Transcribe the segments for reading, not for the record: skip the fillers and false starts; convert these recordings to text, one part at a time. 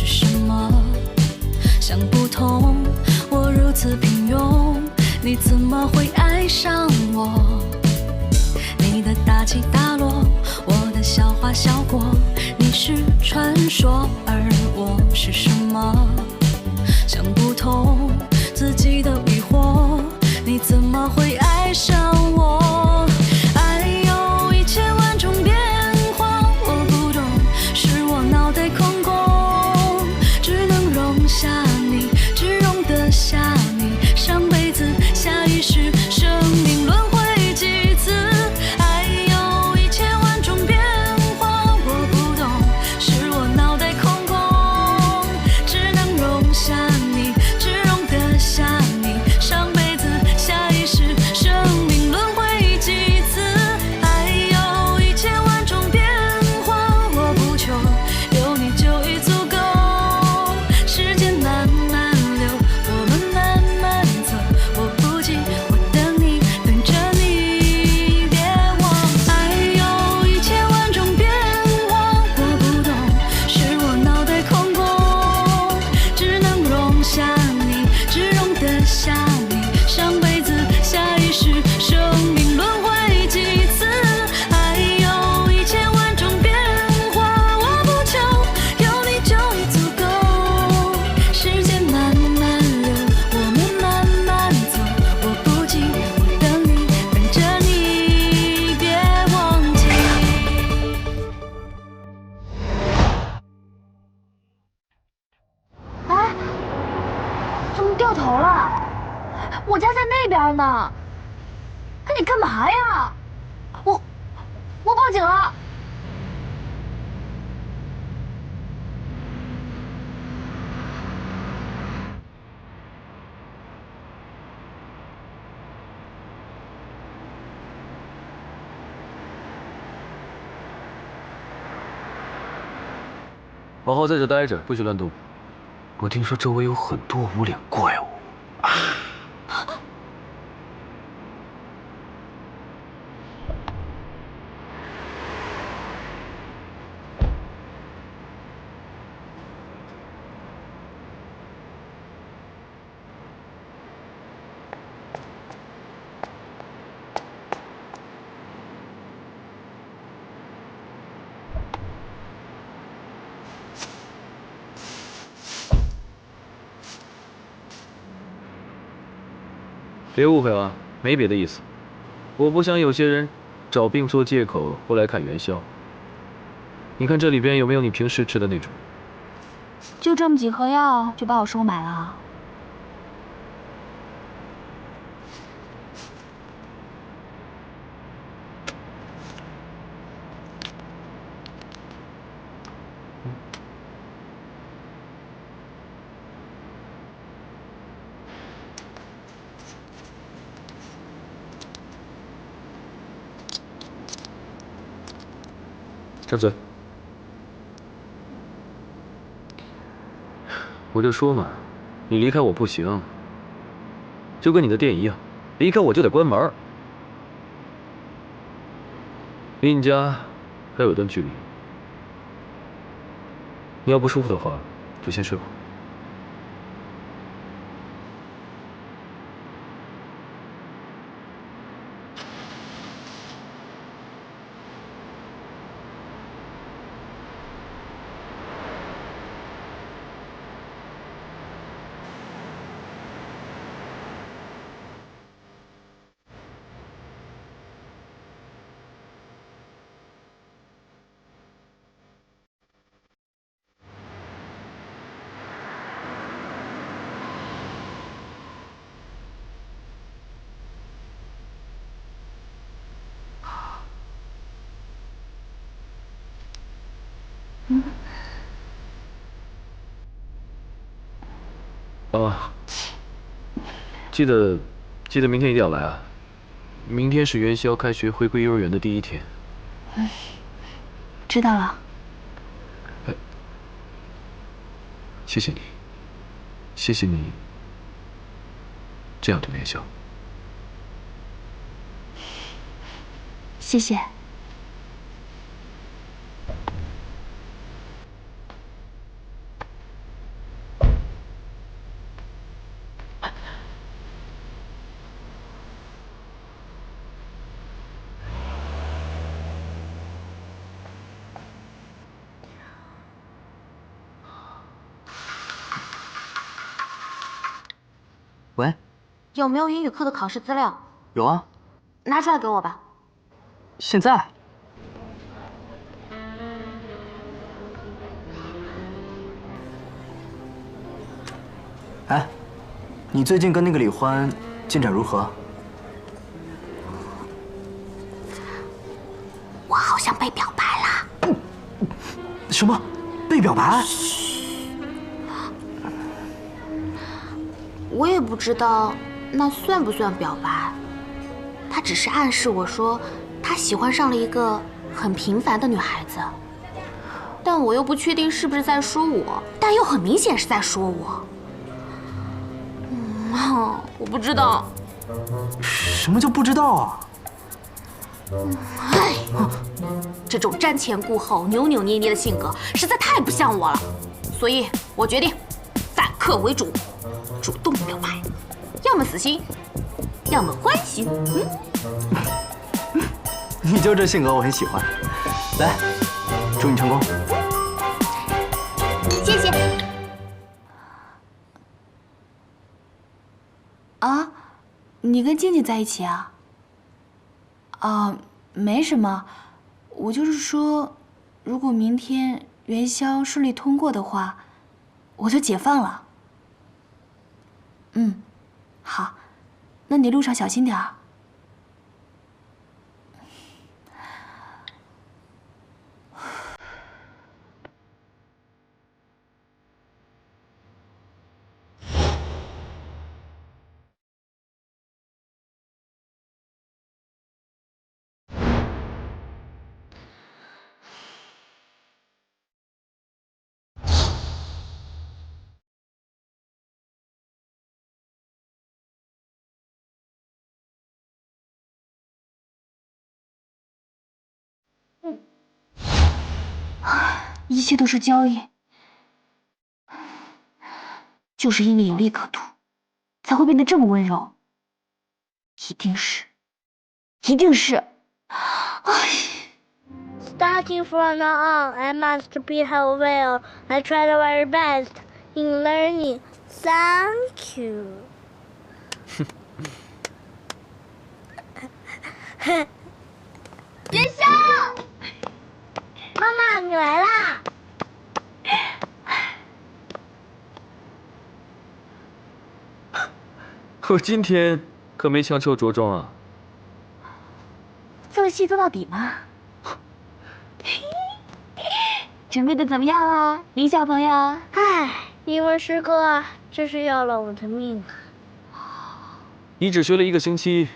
是什么？想不通，我如此平庸，你怎么会爱上我？你的大起大落，我的笑话笑过，你是传说，而我是什么？想不通自己的疑惑，你怎么会爱上我？爱有一千万种变化，我不懂，是我脑袋空空，只能容下你，只容得下你，上辈子下一世，生命轮回几次？爱有一千万种变化，我不懂，是我脑袋空空，只能容下你，只容得下你，上辈子下一世，生命轮回几次？爱有一千万种变化，我不求有你就已足够。时间慢慢流，我们慢慢走，我不急，我等你，等着你，别忘。爱有一千万种变化，我不懂，是我脑袋空空，只能容下你，只容得下你，上辈子下一世，生命轮回几次？爱有一千万种变化，我不求有你就已足够。时间慢慢流，我们慢慢走，我不急，我等你，等着你，别忘记。哎，怎么掉头了？我家在那边呢。哎，你干嘛呀？我报警了。好好在这待着，不许乱动。我听说周围有很多无脸怪物。别误会啊，没别的意思。我不想有些人找病做借口过来看元宵。你看这里边有没有你平时吃的那种？就这么几盒药就把我收买了？张嘴。我就说嘛，你离开我不行，就跟你的店一样，离开我就得关门。离你家还有段距离，你要不舒服的话，就先睡吧。啊，记得明天一定要来啊！明天是元宵开学回归幼儿园的第一天。知道了。谢谢你，谢谢你这样对元宵。谢谢。有没有英语课的考试资料？有啊，拿出来给我吧。现在。哎，你最近跟那个李欢进展如何？我好像被表白了。什么？被表白？我也不知道那算不算表白。他只是暗示我说他喜欢上了一个很平凡的女孩子，但我又不确定是不是在说我，但又很明显是在说我。我不知道。什么叫不知道啊？哎，这种瞻前顾后、扭扭捏捏的性格实在太不像我了，所以我决定反客为主，主动表白，要么死心，要么欢心。你就这性格，我很喜欢。来，祝你成功。谢谢。啊，你跟静静在一起啊？啊，没什么，我就是说，如果明天元宵顺利通过的话，我就解放了。嗯，好，那你路上小心点儿。一切都是交易，就是因为有利可图，才会变得这么温柔。一定是，一定是。唉。Starting from now on, I must behave well. I try the very best in learning. Thank you. 元宵，妈妈，你来啦！我今天可没强求着装啊。做戏做到底嘛。准备的怎么样啊，林小朋友？唉，英文诗歌真是要了我的命啊！你只学了1个星期，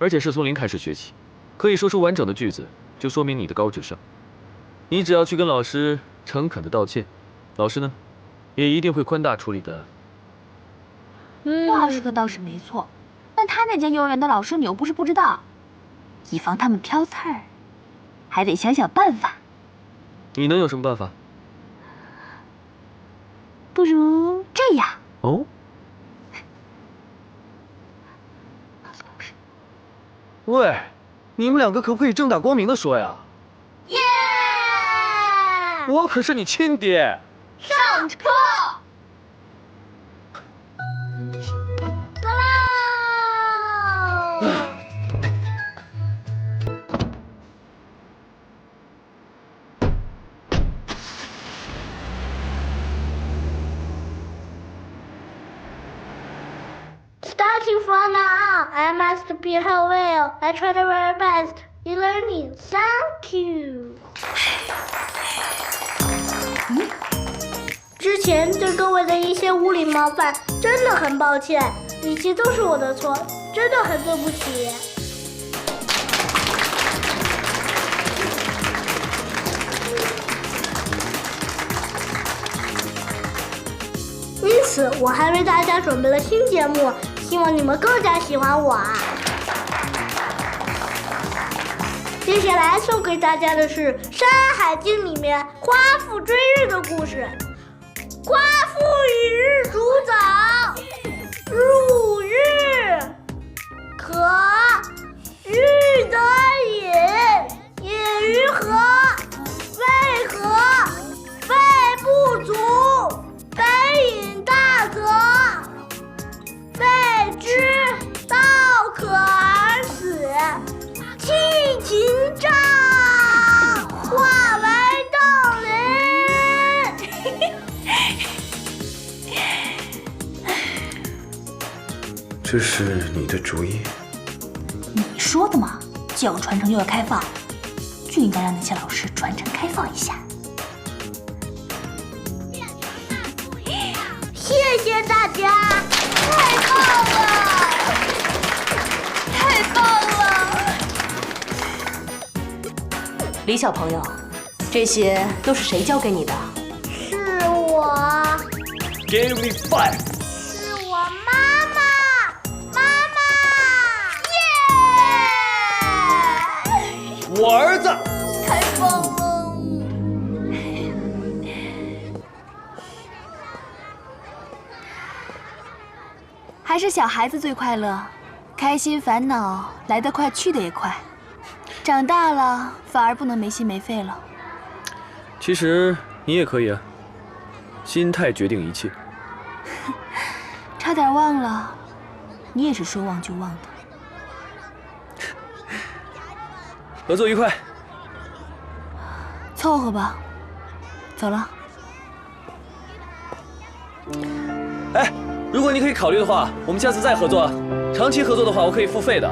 而且是从零开始学起，可以说出完整的句子，就说明你的高智商。你只要去跟老师诚恳的道歉，老师呢，也一定会宽大处理的。话说的倒是没错，但他那间幼儿园的老师你又不是不知道，以防他们挑刺儿，还得想想办法。你能有什么办法？不如这样。哦。喂，你们2个可不可以正大光明的说呀？耶！我可是你亲爹。上车。走啦！Starting from now on, I must behave well. I try the very best in learning. Thank you. 之前对各位的一些无礼冒犯，真的很抱歉，一切都是我的错，真的很对不起。因此，我还为大家准备了新节目，希望你们更加喜欢我啊！接下来送给大家的是《山海经》里面夸父追日的故事。夸父与日主早，入日可，日得饮，饮于何？为何？肺不足，北饮大则，备之。这是你的主意？你说的嘛，既要传承又要开放，就应该让那些老师传承开放一下。谢谢大家，太棒了，太棒了！李小朋友，这些都是谁教给你的？是我， Give me five。是我妈妈，妈妈，耶！我儿子。太棒了！还是小孩子最快乐，开心烦恼来得快，去得也快。长大了反而不能没心没肺了。其实你也可以啊，心态决定一切。差点忘了，你也是说忘就忘的。合作愉快。凑合吧，走了。哎，如果你可以考虑的话，我们下次再合作。长期合作的话，我可以付费的，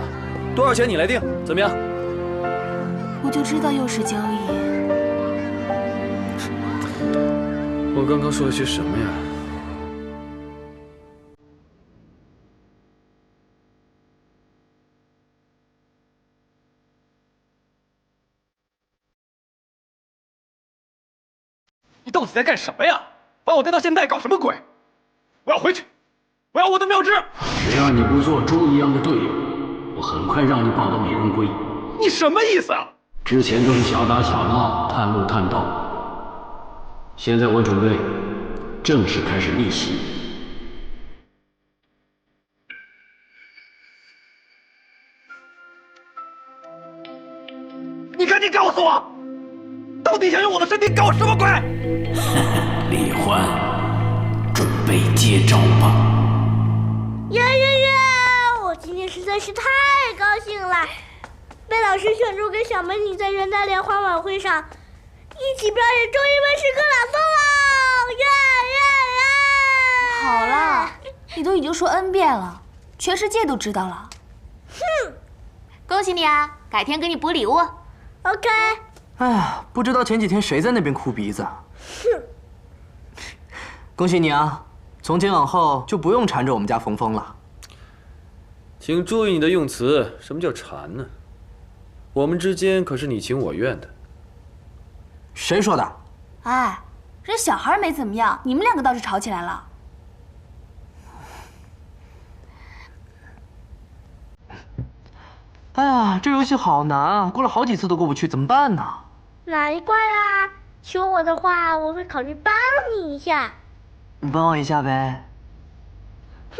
多少钱你来定，怎么样？我就知道又是交易。我刚刚说了些什么呀？你到底在干什么呀？把我带到现在搞什么鬼？我要回去，我要我的妙芝。只要你不做猪一样的队友，我很快让你抱得美人归。你什么意思啊？之前都是小打小闹，探路探道，现在我准备正式开始逆袭。你赶紧告诉我，到底想用我的身体搞什么鬼？李欢，准备接招吧！耶！我今天实在是太高兴了，被老师选中跟小美女在元旦联欢晚会上一起表演中英文诗歌朗诵了！好了，你都已经说 N 遍了，全世界都知道了。哼，恭喜你啊，改天给你补礼物。OK。哎呀，不知道前几天谁在那边哭鼻子。哼，恭喜你啊，从今往后就不用缠着我们家冯峰了。请注意你的用词，什么叫缠呢？我们之间可是你情我愿的。谁说的？哎，人小孩没怎么样，你们两个倒是吵起来了。哎呀，这游戏好难啊，过了好几次都过不去，怎么办呢？难怪啊！求我的话，我会考虑帮你一下。你帮我一下呗。哼。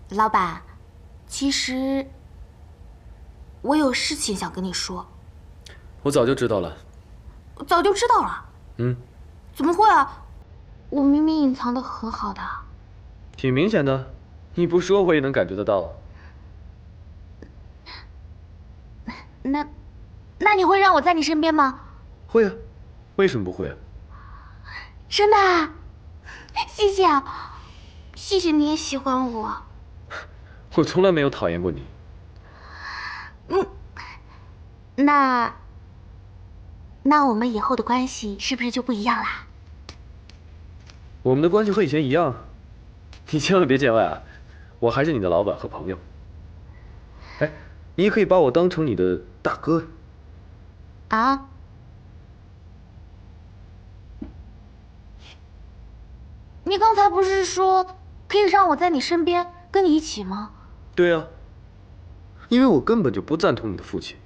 老板，其实我有事情想跟你说。我早就知道了。早就知道了？嗯。怎么会啊？我明明隐藏的很好的。挺明显的，你不说我也能感觉得到。那你会让我在你身边吗？会啊，为什么不会啊？真的啊？谢谢啊，谢谢你也喜欢我。我从来没有讨厌过你。那我们以后的关系是不是就不一样啦？我们的关系和以前一样，你千万别见外啊！我还是你的老板和朋友。哎，你也可以把我当成你的大哥。啊？你刚才不是说可以让我在你身边，跟你一起吗？对啊，因为我根本就不赞同你的父亲。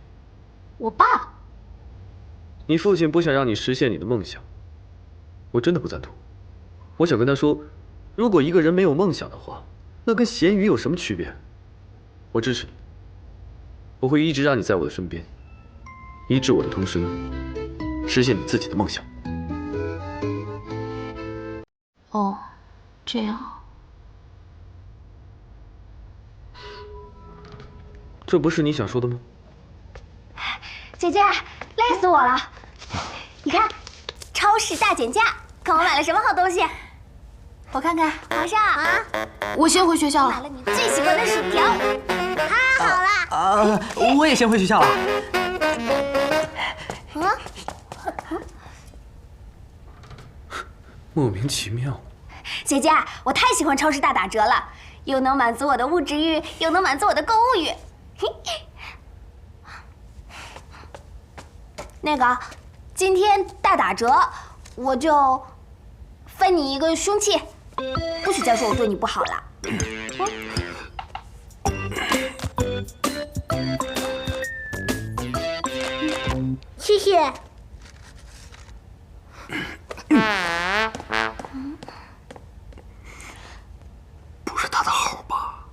我爸？你父亲不想让你实现你的梦想，我真的不赞同。我想跟他说，如果一个人没有梦想的话，那跟咸鱼有什么区别？我支持你，我会一直让你在我的身边，医治我的同时呢，实现你自己的梦想。哦，这样。这不是你想说的吗？姐姐，累死我了！你看，超市大减价，看我买了什么好东西。我看看。皇上啊，我先回学校了。买了你最喜欢的薯条。太好了！我也先回学校了。莫名其妙。姐姐，我太喜欢超市大打折了，又能满足我的物质欲，又能满足我的购物欲。那个，今天大打折，我就分你一个凶器，不许再说我对你不好了。谢谢。不是他的号吧？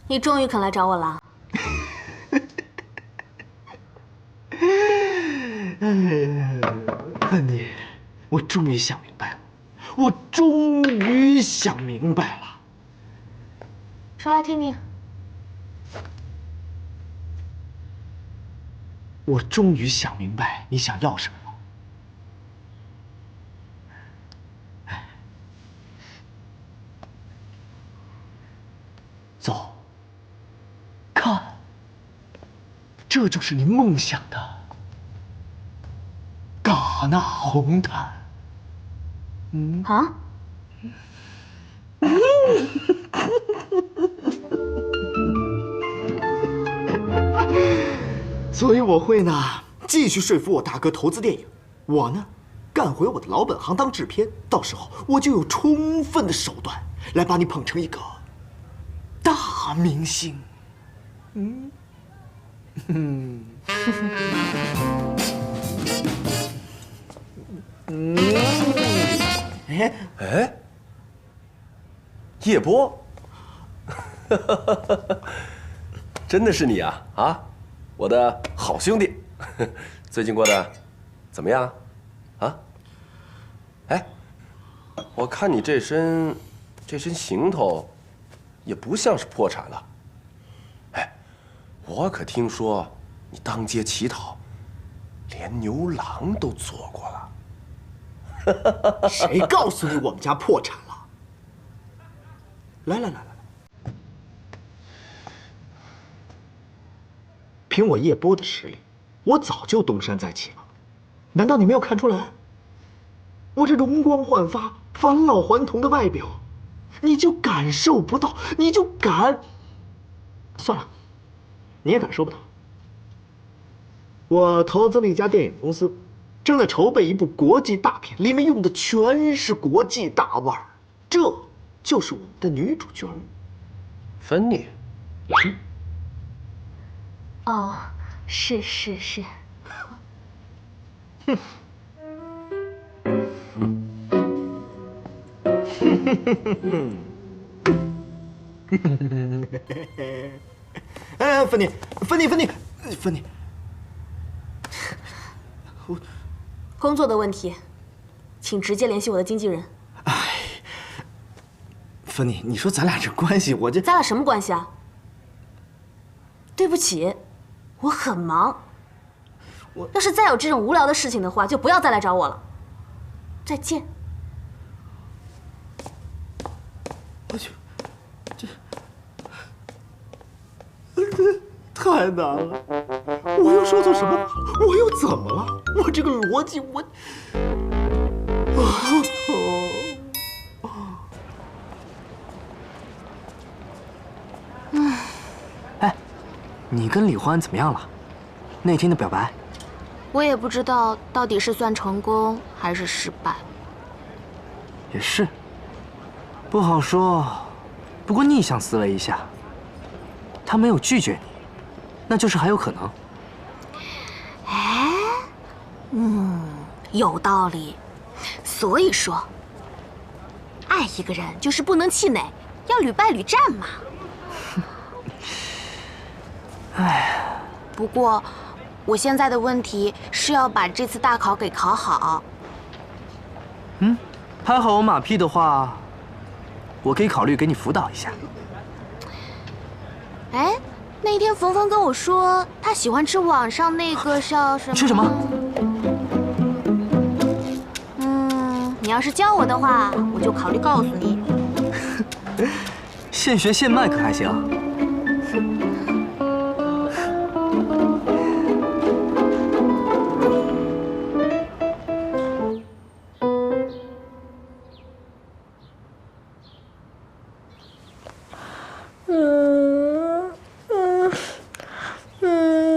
你终于肯来找我了。芬妮，我终于想明白了，我终于想明白了。说来听听。我终于想明白你想要什么了。走，看，这就是你梦想的戛纳红毯。啊？所以我会呢继续说服我大哥投资电影，我呢干回我的老本行当制片，到时候我就有充分的手段来把你捧成一个大明星。哎，叶波，真的是你啊！啊，我的好兄弟，最近过得怎么样？啊？哎，我看你这身行头，也不像是破产了。哎，我可听说你当街乞讨，连牛郎都做过了。谁告诉你我们家破产了？来，凭我叶波的实力，我早就东山再起了。难道你没有看出来？我这容光焕发、返老还童的外表，你就感受不到，你就敢？算了，你也感受不到。我投资了一家电影公司，正在筹备一部国际大片，里面用的全是国际大腕儿，这就是我们的女主角芬妮。哦，是。哎，芬妮，工作的问题，请直接联系我的经纪人。芬妮，你说咱俩这关系，我这咱俩什么关系啊？对不起，我很忙。要是再有这种无聊的事情的话，就不要再来找我了。再见。我去，这太难了！我又说错什么话了？我又怎么了？我这个逻辑，我……哎，你跟李欢怎么样了？那天的表白，我也不知道到底是算成功还是失败。也是，不好说。不过逆向思维一下，他没有拒绝你，那就是还有可能。哎，有道理。所以说，爱一个人就是不能气馁，要屡败屡战嘛。不过，我现在的问题是要把这次大考给考好。拍好我马屁的话，我可以考虑给你辅导一下。哎，那天冯冯跟我说，他喜欢吃网上那个叫什么？吃什么？你要是教我的话，我就考虑告诉你。现学现卖可还行？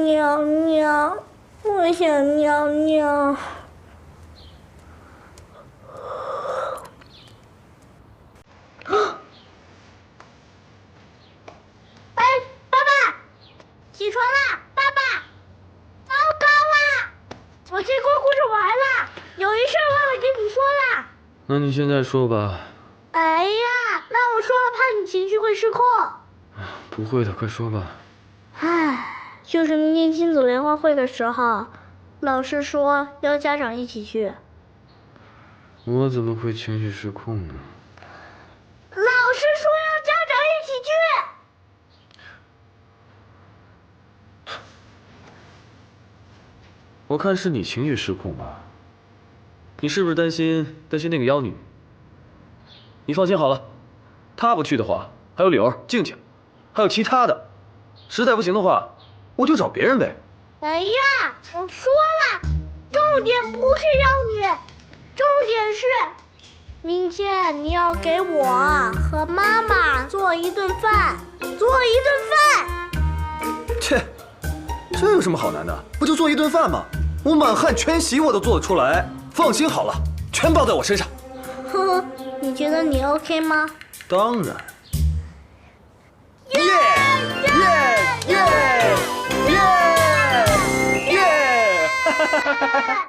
尿尿，我想尿尿。哎，爸爸，起床啦！爸爸，糟糕啦！我这光顾着玩了，有一事忘了跟你说啦。那你现在说吧。哎呀，那我说了怕你情绪会失控。不会的，快说吧。唉，就是明天亲子联欢会的时候，老师说要家长一起去。我怎么会情绪失控呢？老师说要家长一起去。我看是你情绪失控吧。你是不是担心那个妖女？你放心好了，她不去的话，还有柳儿、静静，还有其他的。实在不行的话，我就找别人呗。哎呀，我说了，重点不是妖女，重点是明天你要给我和妈妈做一顿饭，切，这有什么好难的？不就做一顿饭吗？我满汉全席我都做得出来。放心好了，全包在我身上。呵呵，你觉得你 OK 吗？当然。耶耶耶耶耶！哈哈哈哈哈！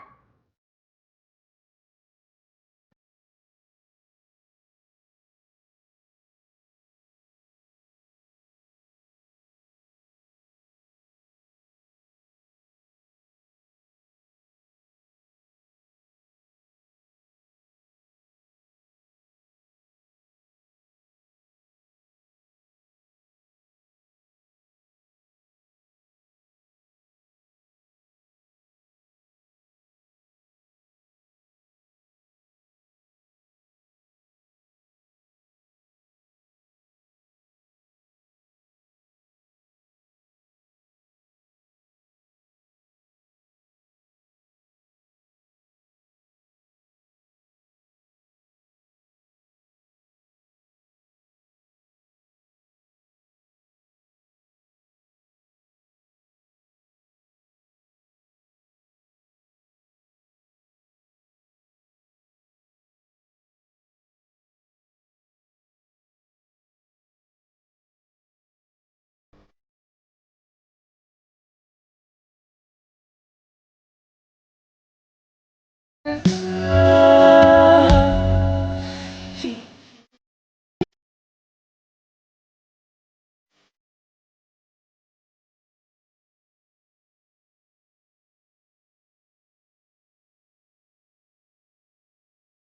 嗯。